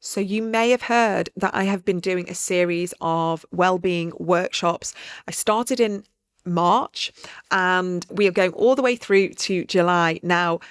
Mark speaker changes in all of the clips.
Speaker 1: So you may have heard that I have been doing a series of wellbeing workshops. I started in March and we are going all the way through to July. Now,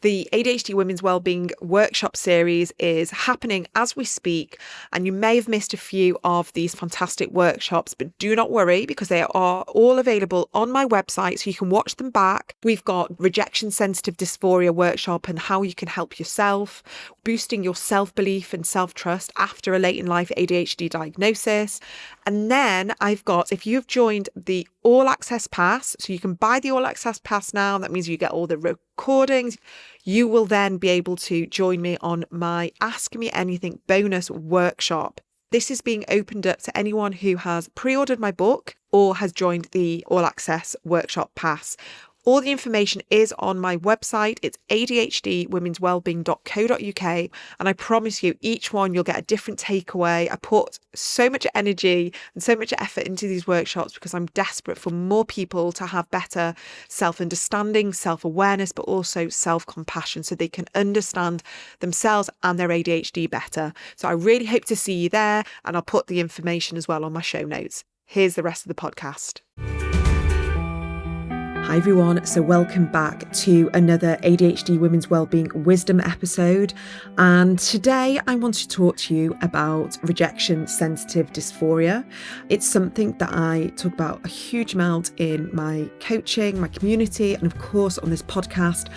Speaker 1: the ADHD Women's Wellbeing Workshop series is happening as we speak, and you may have missed a few of these fantastic workshops, but do not worry because they are all available on my website so you can watch them back. We've got rejection sensitive dysphoria workshop and how you can help yourself, boosting your self-belief and self-trust after a late in life ADHD diagnosis. And then I've got, if you've joined the All Access Pass, so you can buy the All Access Pass now, that means you get all the recordings. You will then be able to join me on my Ask Me Anything bonus workshop. This is being opened up to anyone who has pre-ordered my book or has joined the All Access Workshop Pass. All the information is on my website. It's adhdwomenswellbeing.co.uk. And I promise you, each one you'll get a different takeaway. I put so much energy and so much effort into these workshops because I'm desperate for more people to have better self-understanding, self-awareness, but also self-compassion so they can understand themselves and their ADHD better. So I really hope to see you there, and I'll put the information as well on my show notes. Here's the rest of the podcast. Hi everyone, so welcome back to another ADHD Women's Wellbeing Wisdom episode, and today I want to talk to you about rejection sensitive dysphoria. It's something that I talk about a huge amount in my coaching, my community, and of course on this podcast.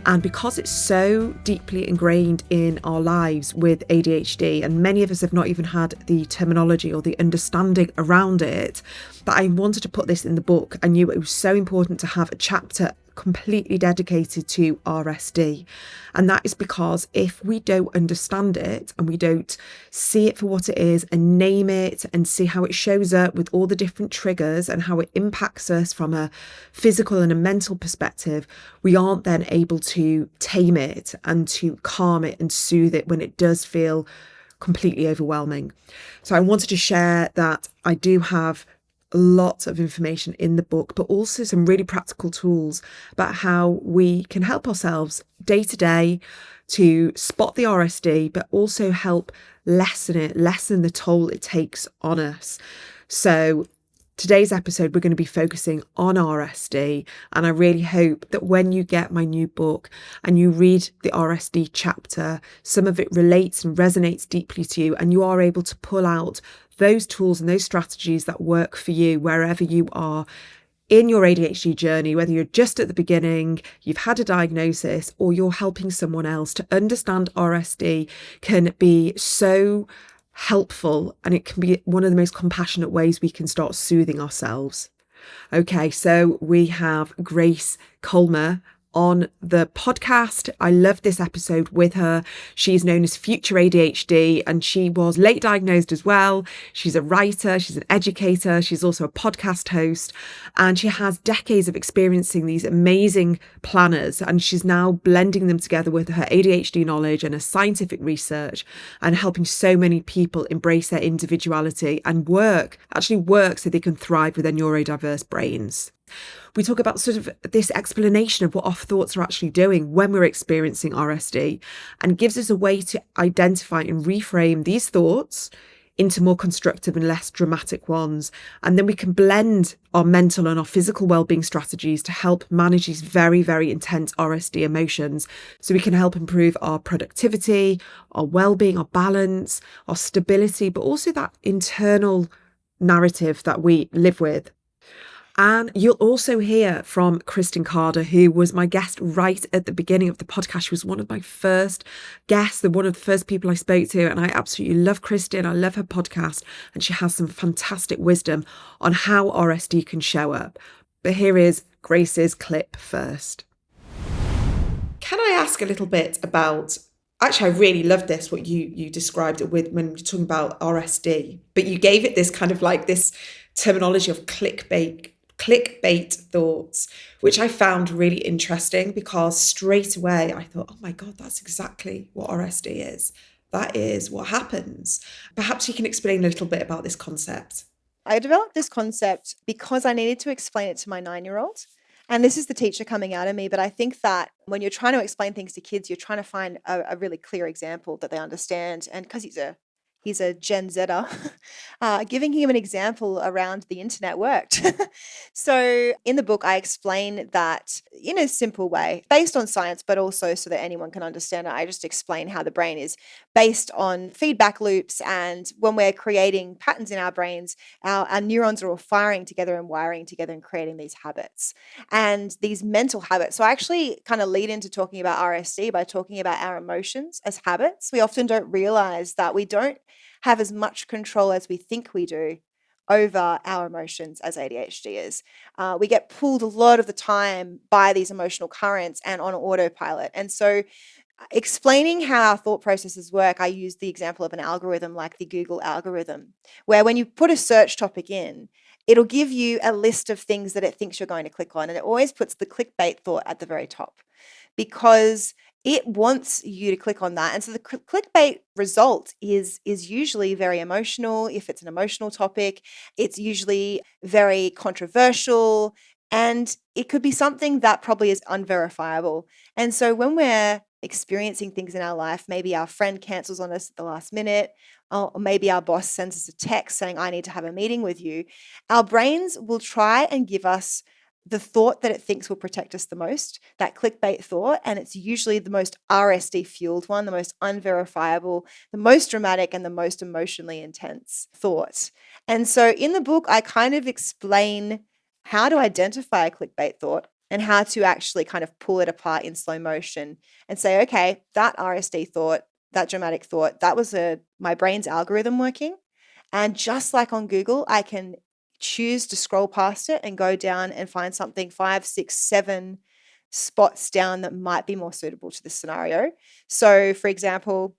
Speaker 1: And because it's so deeply ingrained in our lives with ADHD, and many of us have not even had the terminology or the understanding around it, that I wanted to put this in the book. I knew it was so important to have a chapter completely dedicated to RSD. And that is because if we don't understand it and we don't see it for what it is and name it and see how it shows up with all the different triggers and how it impacts us from a physical and a mental perspective, we aren't then able to tame it and to calm it and soothe it when it does feel completely overwhelming. So I wanted to share that I do have lots of information in the book, but also some really practical tools about how we can help ourselves day to day to spot the RSD, but also help lessen the toll it takes on us. So today's episode, we're going to be focusing on RSD, and I really hope that when you get my new book and you read the RSD chapter, some of it relates and resonates deeply to you, and you are able to pull out those tools and those strategies that work for you wherever you are in your ADHD journey, whether you're just at the beginning, you've had a diagnosis, or you're helping someone else. To understand RSD can be so helpful, and it can be one of the most compassionate ways we can start soothing ourselves. Okay, so we have Grace Colmer on the podcast. I love this episode with her. She's known as Future ADHD, and she was late diagnosed as well. She's a writer, she's an educator, she's also a podcast host, and she has decades of experiencing these amazing planners, and she's now blending them together with her ADHD knowledge and her scientific research and helping so many people embrace their individuality and work so they can thrive with their neurodiverse brains. We talk about sort of this explanation of what our thoughts are actually doing when we're experiencing RSD, and gives us a way to identify and reframe these thoughts into more constructive and less dramatic ones. And then we can blend our mental and our physical wellbeing strategies to help manage these very, very intense RSD emotions, so we can help improve our productivity, our wellbeing, our balance, our stability, but also that internal narrative that we live with. And you'll also hear from Kristen Carter, who was my guest right at the beginning of the podcast. She was one of my first guests, one of the first people I spoke to. And I absolutely love Kristen. I love her podcast. And she has some fantastic wisdom on how RSD can show up. But here is Grace's clip first. Can I ask a little bit about... Actually, I really loved this, what you described it with when you're talking about RSD. But you gave it this kind of like this terminology of clickbait thoughts, which I found really interesting, because straight away I thought, oh my God, that's exactly what RSD is. That is what happens. Perhaps you can explain a little bit about this concept.
Speaker 2: I developed this concept because I needed to explain it to my 9-year-old. And this is the teacher coming out of me, but I think that when you're trying to explain things to kids, you're trying to find a really clear example that they understand. And because he's a Gen Zer, giving him an example around the internet worked. So in the book, I explain that in a simple way, based on science, but also so that anyone can understand it. I just explain how the brain is based on feedback loops. And when we're creating patterns in our brains, our neurons are all firing together and wiring together and creating these habits and these mental habits. So I actually kind of lead into talking about RSD by talking about our emotions as habits. We often don't realize that we don't have as much control as we think we do over our emotions as ADHDers. We get pulled a lot of the time by these emotional currents and on autopilot. And so explaining how our thought processes work, I use the example of an algorithm like the Google algorithm, where when you put a search topic in, it'll give you a list of things that it thinks you're going to click on. And it always puts the clickbait thought at the very top because it wants you to click on that. And so the clickbait result is usually very emotional. If it's an emotional topic, it's usually very controversial. And it could be something that probably is unverifiable. And so when we're experiencing things in our life, maybe our friend cancels on us at the last minute, or maybe our boss sends us a text saying, I need to have a meeting with you, our brains will try and give us the thought that it thinks will protect us the most, that clickbait thought. And it's usually the most RSD fueled one, the most unverifiable, the most dramatic, and the most emotionally intense thought. And so in the book, I kind of explain how to identify a clickbait thought and how to actually kind of pull it apart in slow motion and say, okay, that RSD thought, that dramatic thought, that was my brain's algorithm working. And just like on Google, I can choose to scroll past it and go down and find something 5, 6, 7 spots down that might be more suitable to this scenario. So, for example,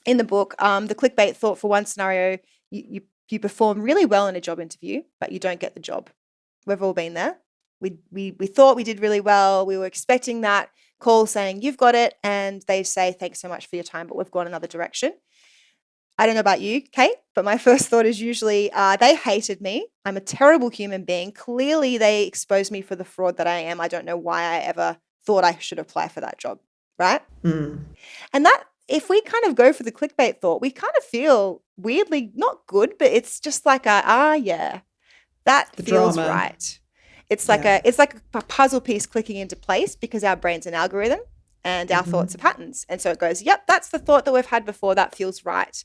Speaker 2: in the book, the clickbait thought for one scenario, you perform really well in a job interview, but you don't get the job. We've all been there. We thought we did really well. We were expecting that call saying, you've got it. And they say, thanks so much for your time, but we've gone another direction. I don't know about you, Kate, but my first thought is usually they hated me. I'm a terrible human being. Clearly, they exposed me for the fraud that I am. I don't know why I ever thought I should apply for that job, right? And that, if we kind of go for the clickbait thought, we kind of feel weirdly not good, but it's just like yeah, that
Speaker 1: The
Speaker 2: feels
Speaker 1: drama.
Speaker 2: right. It's like a puzzle piece clicking into place because our brain's an algorithm and our thoughts are patterns. And so it goes, yep, that's the thought that we've had before. That feels right.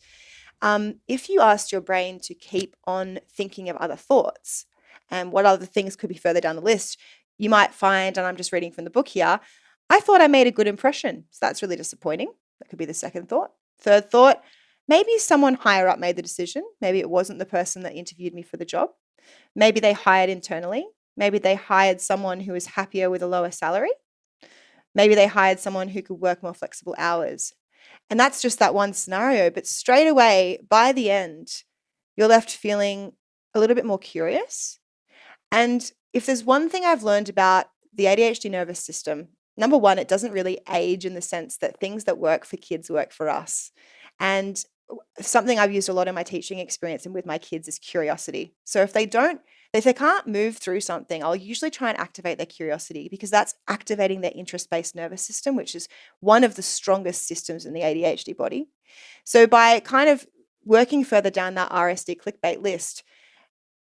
Speaker 2: If you asked your brain to keep on thinking of other thoughts and what other things could be further down the list, you might find, and I'm just reading from the book here, I thought I made a good impression. So that's really disappointing. That could be the second thought. Third thought, maybe someone higher up made the decision. Maybe it wasn't the person that interviewed me for the job. Maybe they hired internally. Maybe they hired someone who was happier with a lower salary. Maybe they hired someone who could work more flexible hours. And that's just that one scenario. But straight away, by the end, you're left feeling a little bit more curious. And if there's one thing I've learned about the ADHD nervous system, number one, it doesn't really age in the sense that things that work for kids work for us. And something I've used a lot in my teaching experience and with my kids is curiosity. So if they can't move through something, I'll usually try and activate their curiosity because that's activating their interest-based nervous system, which is one of the strongest systems in the ADHD body. So by kind of working further down that RSD clickbait list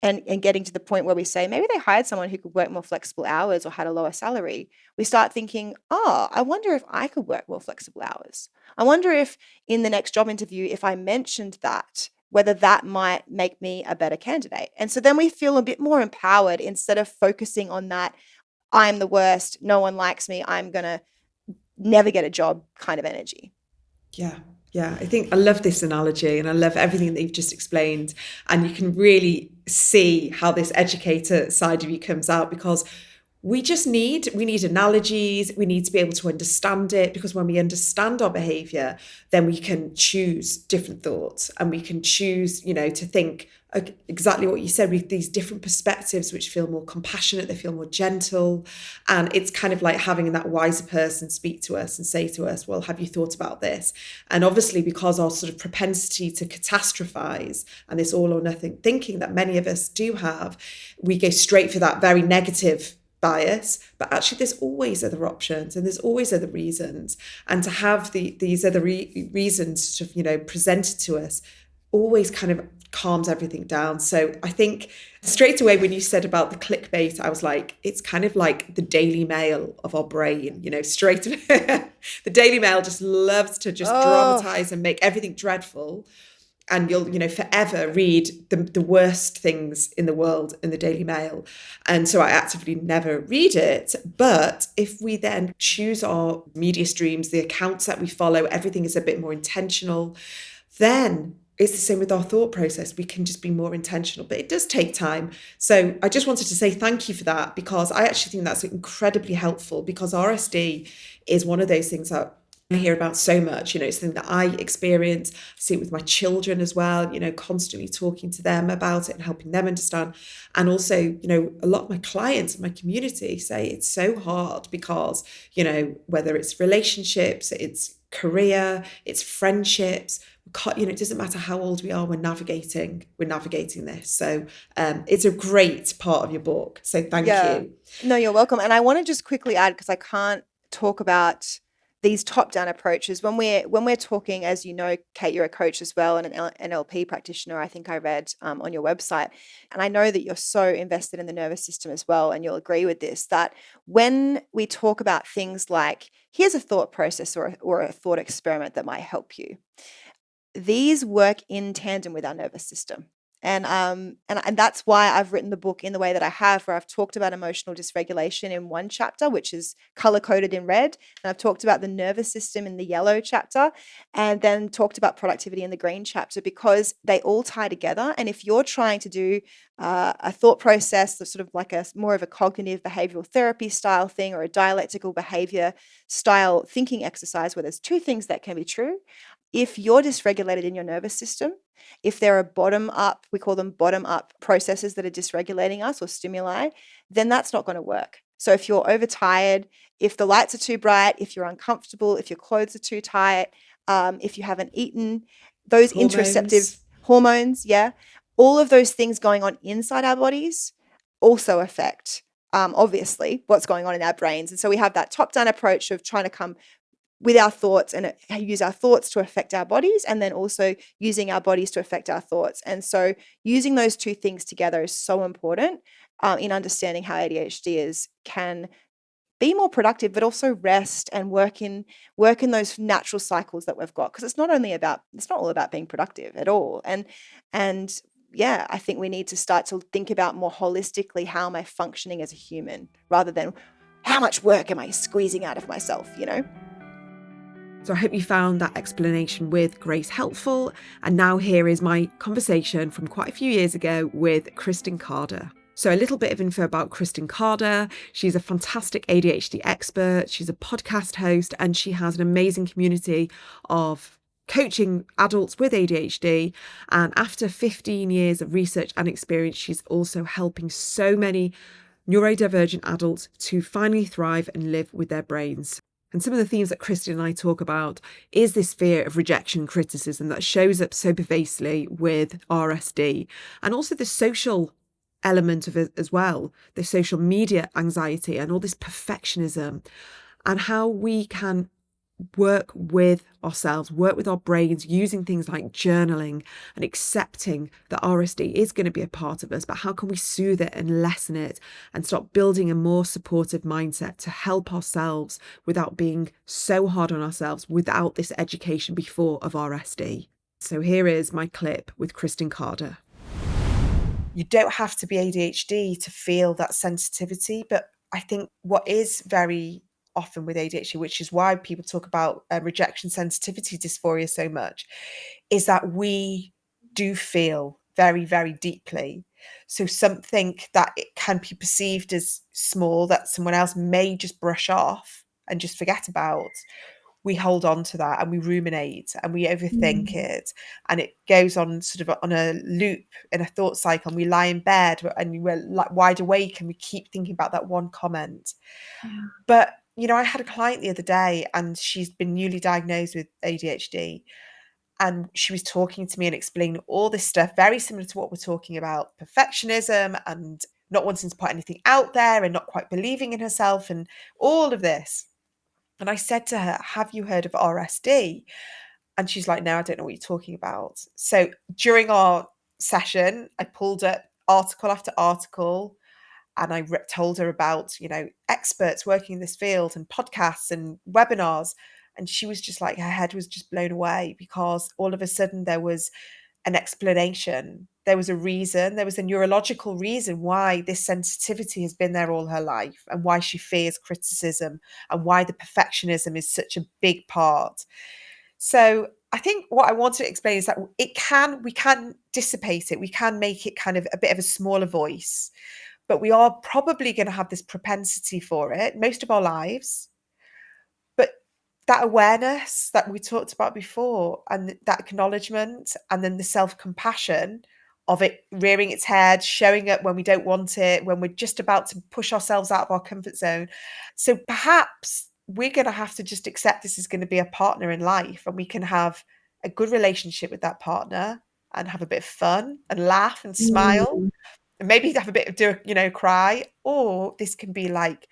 Speaker 2: and getting to the point where we say, maybe they hired someone who could work more flexible hours or had a lower salary, we start thinking, I wonder if I could work more flexible hours. I wonder if in the next job interview, if I mentioned that, whether that might make me a better candidate. And so then we feel a bit more empowered instead of focusing on that, I'm the worst, no one likes me, I'm going to never get a job kind of energy.
Speaker 1: Yeah, I think I love this analogy and I love everything that you've just explained. And you can really see how this educator side of you comes out because we need analogies. We need to be able to understand it because when we understand our behavior, then we can choose different thoughts and we can choose, to think exactly what you said with these different perspectives, which feel more compassionate, they feel more gentle. And it's kind of like having that wiser person speak to us and say to us, well, have you thought about this? And obviously, because our sort of propensity to catastrophize and this all or nothing thinking that many of us do have, we go straight for that very negative bias, but actually there's always other options and there's always other reasons. And to have these other reasons sort of, presented to us always kind of calms everything down. So I think straight away when you said about the clickbait, I was like, it's kind of like the Daily Mail of our brain, straight away. The Daily Mail just loves to just
Speaker 2: Oh,
Speaker 1: dramatize and make everything dreadful, and you'll forever read the worst things in the world in the Daily Mail. And so I actively never read it. But if we then choose our media streams, the accounts that we follow, everything is a bit more intentional, then it's the same with our thought process. We can just be more intentional, but it does take time. So I just wanted to say thank you for that, because I actually think that's incredibly helpful, because RSD is one of those things that I hear about so much. It's something that I experience. I see it with my children as well, constantly talking to them about it and helping them understand. And also, a lot of my clients and my community say it's so hard because, whether it's relationships, it's career, it's friendships, it doesn't matter how old we are, we're navigating this. So it's a great part of your book. So thank
Speaker 2: yeah.
Speaker 1: you.
Speaker 2: No, you're welcome. And I want to just quickly add, because I can't talk about these top-down approaches when we're talking, as you know, Kate, you're a coach as well and an NLP practitioner. I think I read on your website, and I know that you're so invested in the nervous system as well, and you'll agree with this, that when we talk about things like, here's a thought process or a thought experiment that might help you, these work in tandem with our nervous system. And that's why I've written the book in the way that I have, where I've talked about emotional dysregulation in one chapter, which is color coded in red, and I've talked about the nervous system in the yellow chapter, and then talked about productivity in the green chapter, because they all tie together. And if you're trying to do a thought process that's sort of like a more of a cognitive behavioral therapy style thing, or a dialectical behavior style thinking exercise, where there's two things that can be true, if you're dysregulated in your nervous system, if there are bottom up, we call them bottom up processes that are dysregulating us or stimuli, then that's not going to work. So if you're overtired, if the lights are too bright, if you're uncomfortable, if your clothes are too tight, if you haven't eaten, those interoceptive hormones, yeah, all of those things going on inside our bodies also affect, obviously, what's going on in our brains. And so we have that top-down approach of trying to come with our thoughts and use our thoughts to affect our bodies, and then also using our bodies to affect our thoughts. And so using those two things together is so important in understanding how ADHDers can be more productive, but also rest and work in those natural cycles that we've got. Because it's not all about being productive at all. And yeah, I think we need to start to think about more holistically, how am I functioning as a human, rather than how much work am I squeezing out of myself,
Speaker 1: So I hope you found that explanation with Grace helpful. And now here is my conversation from quite a few years ago with Kristen Carder. So a little bit of info about Kristen Carder. She's a fantastic ADHD expert. She's a podcast host, and she has an amazing community of coaching adults with ADHD. And after 15 years of research and experience, she's also helping so many neurodivergent adults to finally thrive and live with their brains. And some of the themes that Kristen and I talk about is this fear of rejection and criticism that shows up so pervasively with RSD, and also the social element of it as well, the social media anxiety and all this perfectionism, and how we can work with ourselves, work with our brains, using things like journaling and accepting that RSD is going to be a part of us, but how can we soothe it and lessen it and start building a more supportive mindset to help ourselves without being so hard on ourselves, without this education before of RSD. So here is my clip with Kristen Carder. You don't have to be ADHD to feel that sensitivity, but I think what is very often with ADHD, which is why people talk about rejection sensitivity dysphoria so much, is that we do feel very, very deeply. So something that it can be perceived as small, that someone else may just brush off and just forget about, we hold on to that and we ruminate and we overthink it, and it goes on sort of on a loop in a thought cycle, and we lie in bed and we're like wide awake and we keep thinking about that one comment. But I had a client the other day, and she's been newly diagnosed with ADHD, and she was talking to me and explaining all this stuff very similar to what we're talking about, perfectionism and not wanting to put anything out there and not quite believing in herself and all of this. And I said to her, have you heard of RSD? And she's like, no, I don't know what you're talking about. So during our session, I pulled up article after article, and I told her about, experts working in this field and podcasts and webinars. And she was just like, her head was just blown away, because all of a sudden there was an explanation. There was a reason, there was a neurological reason why this sensitivity has been there all her life, and why she fears criticism, and why the perfectionism is such a big part. So I think what I want to explain is that we can dissipate it. We can make it kind of a bit of a smaller voice, but we are probably going to have this propensity for it most of our lives. But that awareness that we talked about before, and that acknowledgement, and then the self-compassion of it rearing its head, showing up when we don't want it, when we're just about to push ourselves out of our comfort zone. So perhaps we're going to have to just accept this is going to be a partner in life, and we can have a good relationship with that partner and have a bit of fun and laugh and smile,
Speaker 3: Mm.
Speaker 1: and maybe have a bit of cry. Or this can be like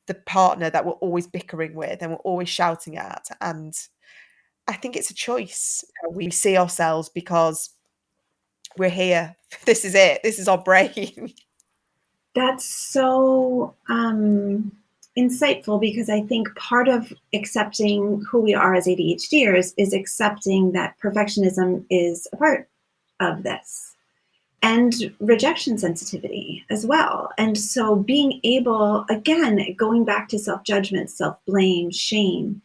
Speaker 1: the partner that we're always bickering with and we're always shouting at. And I think it's a choice how we see ourselves, because we're here. This is it. This is our brain.
Speaker 3: That's so insightful, because I think part of accepting who we are as ADHDers is accepting that perfectionism is a part of this, and rejection sensitivity as well. And so being able, again, going back to self-judgment, self-blame, shame,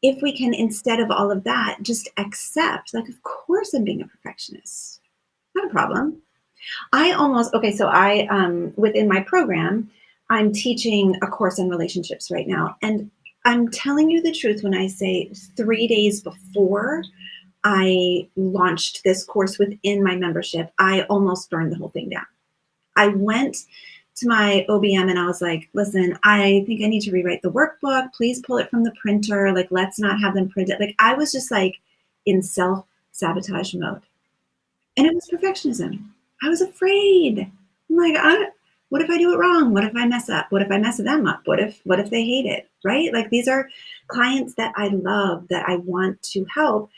Speaker 3: if we can, instead of all of that, just accept, like, of course I'm being a perfectionist. Not a problem. So I, within my program, I'm teaching a course on relationships right now. And I'm telling you the truth when I say 3 days before I launched this course within my membership, I almost burned the whole thing down. I went to my OBM and I was like, listen, I think I need to rewrite the workbook. Please pull it from the printer. Like, let's not have them print it. Like, I was just like in self-sabotage mode. And it was perfectionism. I was afraid. I'm like, what if I do it wrong? What if I mess up? What if I mess them up? What if they hate it? Right? Like, these are clients that I love, that I want to help.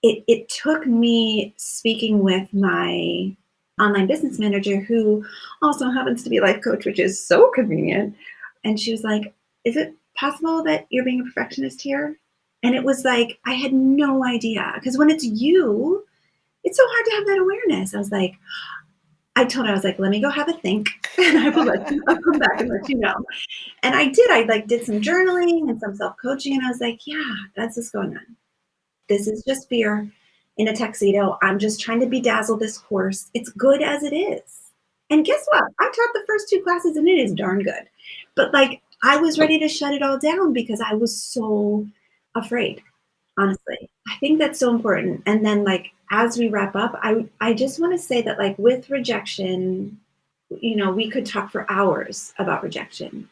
Speaker 3: It took me speaking with my online business manager, who also happens to be a life coach, which is so convenient. And she was like, is it possible that you're being a perfectionist here? And it was like, I had no idea. Because when it's you, it's so hard to have that awareness. I told her, I was like, let me go have a think, and I'll come back and let you know. And I did. I did some journaling and some self-coaching, and I was like, yeah, that's what's going on. This is just fear in a tuxedo. I'm just trying to bedazzle this course. It's good as it is. And guess what? I taught the first 2 classes and it is darn good. But I was ready to shut it all down because I was so afraid, honestly. I think that's so important. And then as we wrap up, I just want to say that with rejection, we could talk for hours about rejection.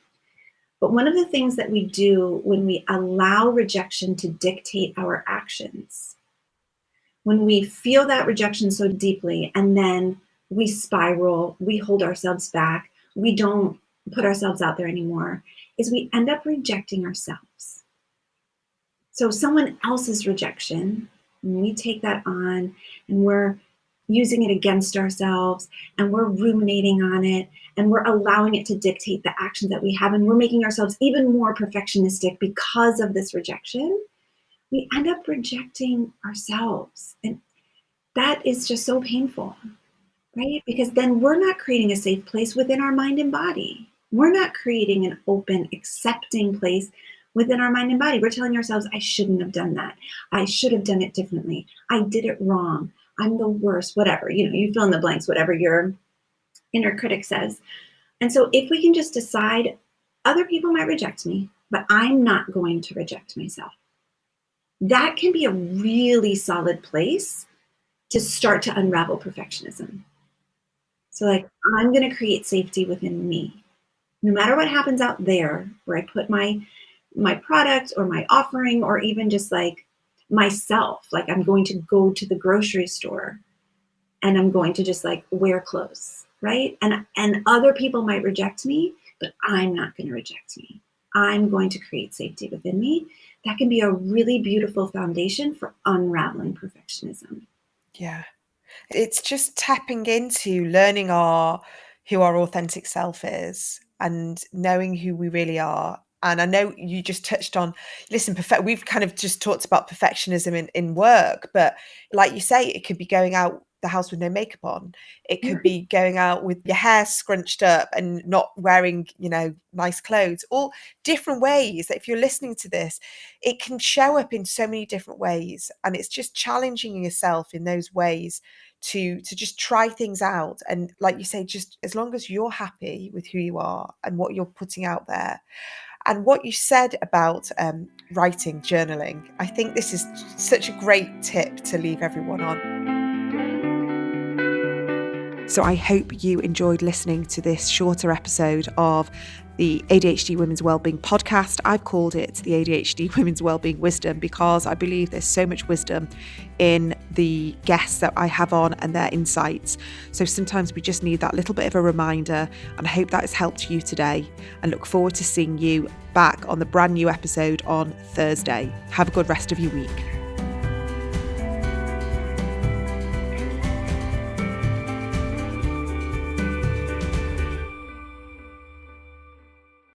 Speaker 3: But one of the things that we do when we allow rejection to dictate our actions, when we feel that rejection so deeply and then we spiral, we hold ourselves back, we don't put ourselves out there anymore, is we end up rejecting ourselves. So someone else's rejection, when we take that on and we're using it against ourselves and we're ruminating on it and we're allowing it to dictate the actions that we have, and we're making ourselves even more perfectionistic because of this rejection, we end up rejecting ourselves. And that is just so painful, right? Because then we're not creating a safe place within our mind and body. We're not creating an open, accepting place within our mind and body. We're telling ourselves, I shouldn't have done that. I should have done it differently. I did it wrong. I'm the worst, whatever. You fill in the blanks, whatever your inner critic says. And so if we can just decide, other people might reject me, but I'm not going to reject myself. That can be a really solid place to start to unravel perfectionism. So I'm going to create safety within me. No matter what happens out there, where I put my product or my offering, or even just myself, I'm going to go to the grocery store and I'm going to just wear clothes. right? And other people might reject me, but I'm not going to reject me. I'm going to create safety within me. That can be a really beautiful foundation for unraveling perfectionism.
Speaker 1: Yeah. It's just tapping into learning who our authentic self is and knowing who we really are. And I know you just touched on, listen, we've kind of just talked about perfectionism in work, but like you say, it could be going out the house with no makeup on. It could be going out with your hair scrunched up and not wearing, nice clothes, all different ways that if you're listening to this, it can show up in so many different ways. And it's just challenging yourself in those ways to just try things out. And like you say, just as long as you're happy with who you are and what you're putting out there. And what you said about writing, journaling, I think this is such a great tip to leave everyone on. So I hope you enjoyed listening to this shorter episode of the ADHD Women's Wellbeing podcast. I've called it the ADHD Women's Wellbeing Wisdom because I believe there's so much wisdom in the guests that I have on and their insights. So sometimes we just need that little bit of a reminder, and I hope that has helped you today, and look forward to seeing you back on the brand new episode on Thursday. Have a good rest of your week.